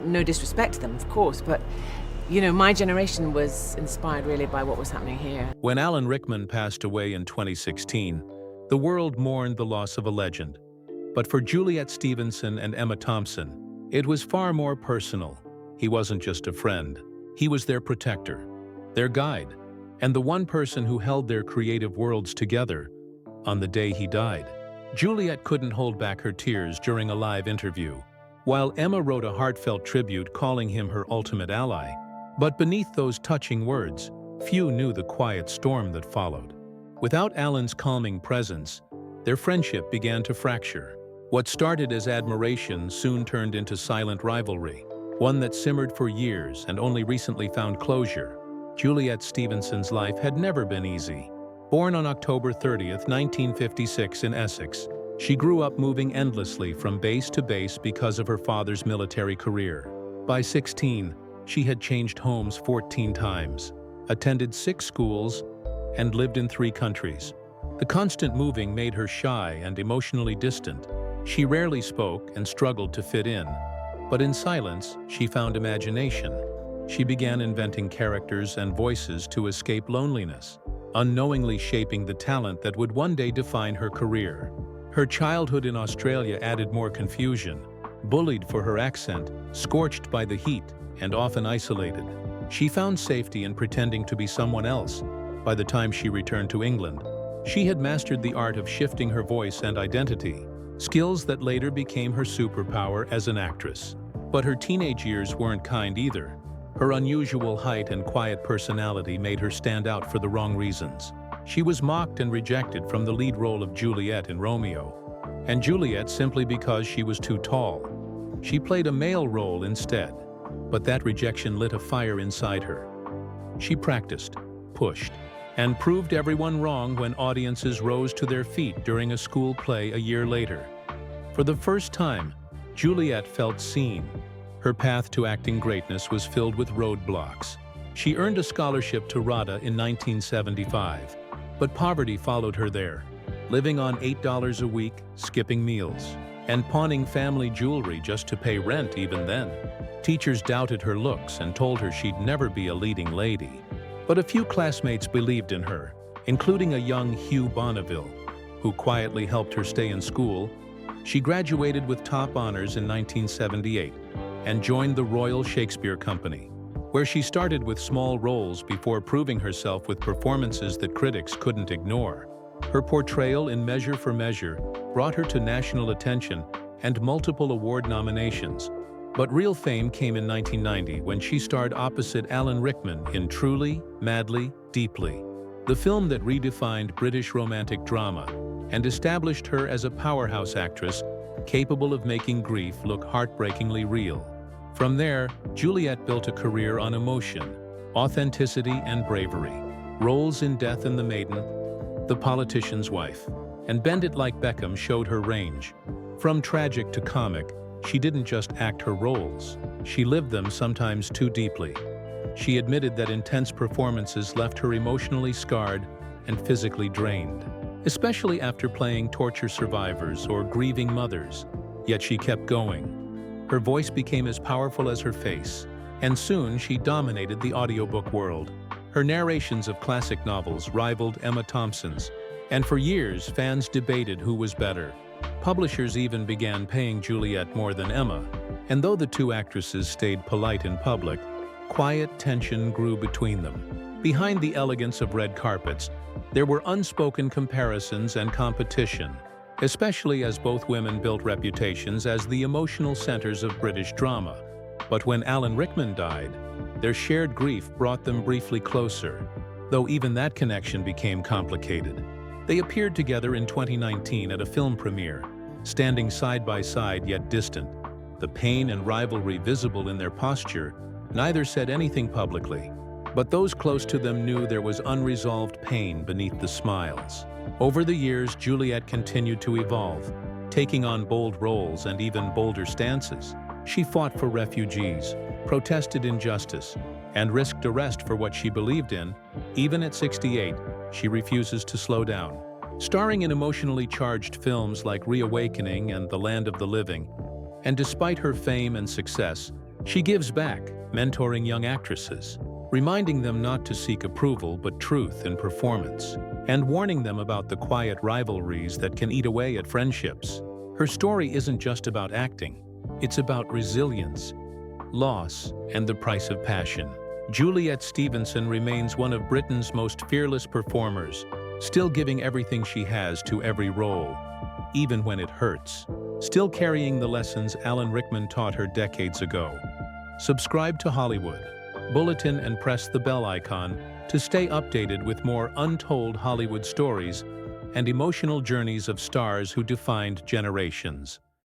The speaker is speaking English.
no disrespect to them, of course, but, you know, my generation was inspired really by what was happening here. When Alan Rickman passed away in 2016, the world mourned the loss of a legend. But for Juliet Stevenson and Emma Thompson, it was far more personal. He wasn't just a friend. He was their protector, their guide, and the one person who held their creative worlds together on the day he died. Juliet couldn't hold back her tears during a live interview, while Emma wrote a heartfelt tribute calling him her ultimate ally. But beneath those touching words, few knew the quiet storm that followed. Without Alan's calming presence, their friendship began to fracture. What started as admiration soon turned into silent rivalry, one that simmered for years and only recently found closure. Juliet Stevenson's life had never been easy. Born on October 30th, 1956 in Essex, she grew up moving endlessly from base to base because of her father's military career. By 16, she had changed homes 14 times, attended 6 schools, and lived in 3 countries. The constant moving made her shy and emotionally distant. She rarely spoke and struggled to fit in. But in silence, she found imagination. She began inventing characters and voices to escape loneliness, unknowingly shaping the talent that would one day define her career. Her childhood in Australia added more confusion. Bullied for her accent, scorched by the heat, and often isolated, she found safety in pretending to be someone else. By the time she returned to England, she had mastered the art of shifting her voice and identity, skills that later became her superpower as an actress. But her teenage years weren't kind either. Her unusual height and quiet personality made her stand out for the wrong reasons. She was mocked and rejected from the lead role of Juliet in Romeo, and Juliet simply because she was too tall. She played a male role instead, but that rejection lit a fire inside her. She practiced, pushed, and proved everyone wrong when audiences rose to their feet during a school play a year later. For the first time, Juliet felt seen. Her path to acting greatness was filled with roadblocks. She earned a scholarship to RADA in 1975, but poverty followed her there, living on $8 a week, skipping meals, and pawning family jewelry just to pay rent even then. Teachers doubted her looks and told her she'd never be a leading lady. But a few classmates believed in her, including a young Hugh Bonneville, who quietly helped her stay in school. She graduated with top honors in 1978 and joined the Royal Shakespeare Company, where she started with small roles before proving herself with performances that critics couldn't ignore. Her portrayal in Measure for Measure brought her to national attention and multiple award nominations. But real fame came in 1990 when she starred opposite Alan Rickman in Truly, Madly, Deeply, the film that redefined British romantic drama and established her as a powerhouse actress capable of making grief look heartbreakingly real. From there, Juliet built a career on emotion, authenticity, and bravery. Roles in Death and the Maiden, The Politician's Wife, and Bend It Like Beckham showed her range. From tragic to comic, she didn't just act her roles, she lived them sometimes too deeply. She admitted that intense performances left her emotionally scarred and physically drained, especially after playing torture survivors or grieving mothers. Yet she kept going. Her voice became as powerful as her face, and soon she dominated the audiobook world. Her narrations of classic novels rivaled Emma Thompson's, and for years fans debated who was better. Publishers even began paying Juliet more than Emma, and though the two actresses stayed polite in public, quiet tension grew between them. Behind the elegance of red carpets, there were unspoken comparisons and competition, especially as both women built reputations as the emotional centers of British drama. But when Alan Rickman died, their shared grief brought them briefly closer, though even that connection became complicated. They appeared together in 2019 at a film premiere, standing side by side yet distant. The pain and rivalry visible in their posture, neither said anything publicly, but those close to them knew there was unresolved pain beneath the smiles. Over the years, Juliet continued to evolve, taking on bold roles and even bolder stances. She fought for refugees, protested injustice, and risked arrest for what she believed in. Even at 68, she refuses to slow down. Starring in emotionally charged films like Reawakening and The Land of the Living, and despite her fame and success, She gives back, mentoring young actresses, reminding them not to seek approval but truth in performance, and warning them about the quiet rivalries that can eat away at friendships. Her story isn't just about acting, it's about resilience, loss, and the price of passion. Juliet Stevenson remains one of Britain's most fearless performers, still giving everything she has to every role, even when it hurts, still carrying the lessons Alan Rickman taught her decades ago. Subscribe to Hollywood, Bulletin, and press the bell icon to stay updated with more untold Hollywood stories and emotional journeys of stars who defined generations.